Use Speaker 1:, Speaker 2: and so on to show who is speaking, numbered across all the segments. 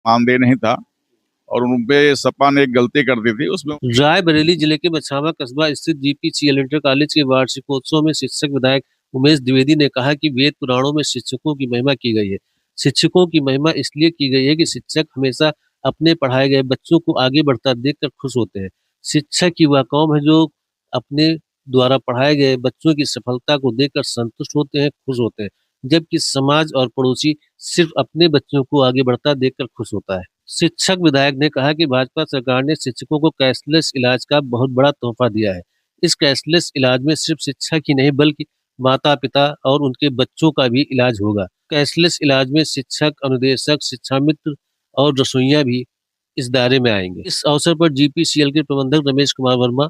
Speaker 1: मानदेय नहीं था और उन पे सपा ने एक गलती कर दी थी उसमें।
Speaker 2: रायबरेली जिले के मछावा कस्बा स्थित जीपीसीएल इंटर कॉलेज के वार्षिकोत्सव में शिक्षक विधायक उमेश द्विवेदी ने कहा कि वेद पुराणों में शिक्षकों की महिमा की गई है। शिक्षकों की महिमा इसलिए की गई है कि शिक्षक हमेशा अपने पढ़ाए गए बच्चों को आगे बढ़ता देखकर खुश होते हैं। शिक्षक की वह कौम है जो अपने द्वारा पढ़ाए गए बच्चों की सफलता को देखकर संतुष्ट होते हैं, खुश होते हैं, जबकि समाज और पड़ोसी सिर्फ अपने बच्चों को आगे बढ़ता देखकर खुश होता है। शिक्षक विधायक ने कहा कि भाजपा सरकार ने शिक्षकों को कैशलेस इलाज का बहुत बड़ा तोहफा दिया है। इस कैशलेस इलाज में सिर्फ शिक्षक ही नहीं बल्कि माता पिता और उनके बच्चों का भी इलाज होगा। कैशलेस इलाज में शिक्षक, अनुदेशक, शिक्षा मित्र और रसोइया भी इस दायरे में आएंगे। इस अवसर पर जीपीसीएल के प्रबंधक रमेश कुमार वर्मा,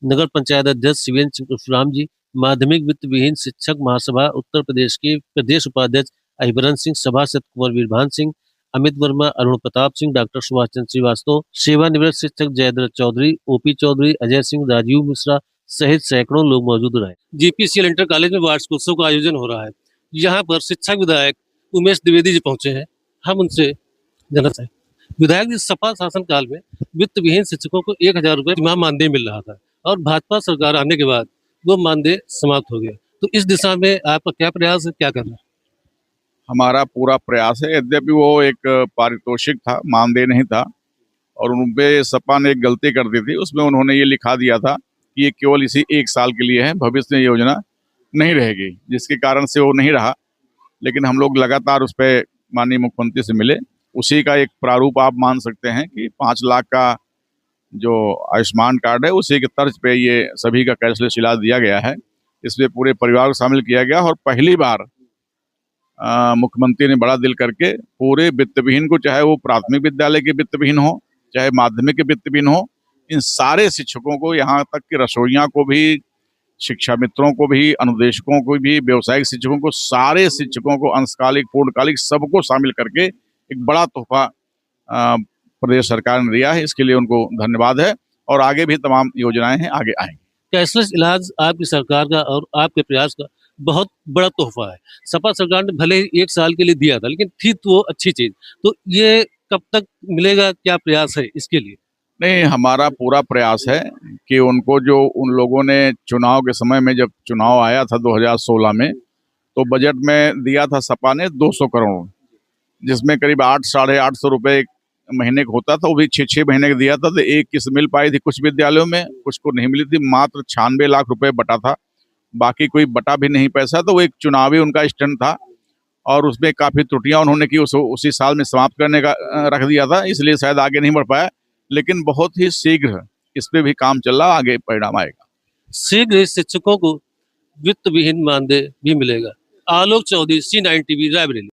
Speaker 2: नगर पंचायत अध्यक्ष शिवेंद्र सिंह परशुराम जी, माध्यमिक वित्त विहीन शिक्षक महासभा उत्तर प्रदेश के प्रदेश उपाध्यक्ष अहिबरन सिंह, सभासद कुंवर वीरभान सिंह, अमित वर्मा, अरुण प्रताप सिंह, डॉक्टर सुभाष चंद्र श्रीवास्तव, सेवानिवृत्त शिक्षक जयद्रथ चौधरी, ओपी चौधरी, अजय सिंह, राजीव मिश्रा सहित सैकड़ों लोग मौजूद रहे। जीपीसीएल इंटर कॉलेज में वार्षिकोत्सव का आयोजन हो रहा है। यहाँ पर शिक्षक विधायक उमेश द्विवेदी जी पहुंचे हैं। हम उनसे जानना चाहें, विधायक जी, सपा शासन काल में वित्त विहीन शिक्षकों को 1000 रुपए माह मानदेय मिल रहा था और भाजपा सरकार आने के बाद वो मानदेय समाप्त हो गया, तो इस दिशा में आपका क्या प्रयास है, क्या करना है?
Speaker 1: हमारा पूरा प्रयास है। यद्यपि वो एक पारितोषिक था, मानदेय नहीं था और उन पे सपा ने एक गलती कर दी थी। उसमें उन्होंने ये लिखा दिया था कि ये केवल इसी 1 साल के लिए है, भविष्य में योजना नहीं रहेगी, जिसके कारण से वो नहीं रहा। लेकिन हम लोग लगातार उस पर माननीय मुख्यमंत्री से मिले। उसी का एक प्रारूप आप मान सकते हैं कि 5 लाख का जो आयुष्मान कार्ड है उसी के तर्ज पे ये सभी का कैशलेस इलाज दिया गया है। इसमें पूरे परिवार को शामिल किया गया और पहली बार मुख्यमंत्री ने बड़ा दिल करके पूरे वित्त विहीन को, चाहे वो प्राथमिक विद्यालय के वित्त विहीन हो, चाहे माध्यमिक के वित्त विहीन हो, इन सारे शिक्षकों को, यहाँ तक कि रसोइयों को भी, शिक्षा मित्रों को भी, अनुदेशकों को भी, व्यावसायिक शिक्षकों को, सारे शिक्षकों को, अंशकालिक, पूर्णकालिक, सबको शामिल करके एक बड़ा तोहफा प्रदेश सरकार ने दिया है। इसके लिए उनको धन्यवाद है और आगे भी तमाम योजनाएं हैं, आगे आएंगी।
Speaker 2: कैशलेस इलाज आपकी सरकार का और आपके प्रयास का बहुत बड़ा तोहफा है। सपा सरकार ने भले ही 1 साल के लिए दिया था, लेकिन थी तो वो अच्छी चीज। तो ये कब तक मिलेगा, क्या प्रयास है इसके लिए?
Speaker 1: नहीं, हमारा पूरा प्रयास है कि उनको, जो उन लोगों ने चुनाव के समय में, जब चुनाव आया था 2016 में, तो बजट में दिया था सपा ने 200 करोड़, जिसमें करीब 800-850 रुपए महीने का होता था। वो भी 6-6 महीने का दिया था। तो एक किस्त मिल पाई थी कुछ विद्यालयों में, कुछ को नहीं मिली थी। मात्र 96 लाख रुपए बटा था, बाकी कोई बटा भी नहीं पैसा। तो वो एक चुनावी उनका स्टंट था और उसमें काफ़ी त्रुटियां उन्होंने की, उसी साल में समाप्त करने का रख दिया था, इसलिए शायद आगे नहीं बढ़ पाया। लेकिन बहुत ही शीघ्र इस पे भी काम चल रहा, आगे परिणाम आएगा।
Speaker 2: शीघ्र ही शिक्षकों को वित्त विहीन मानदेय भी मिलेगा। आलोक चौधरी, C9 TV, रायबरेली।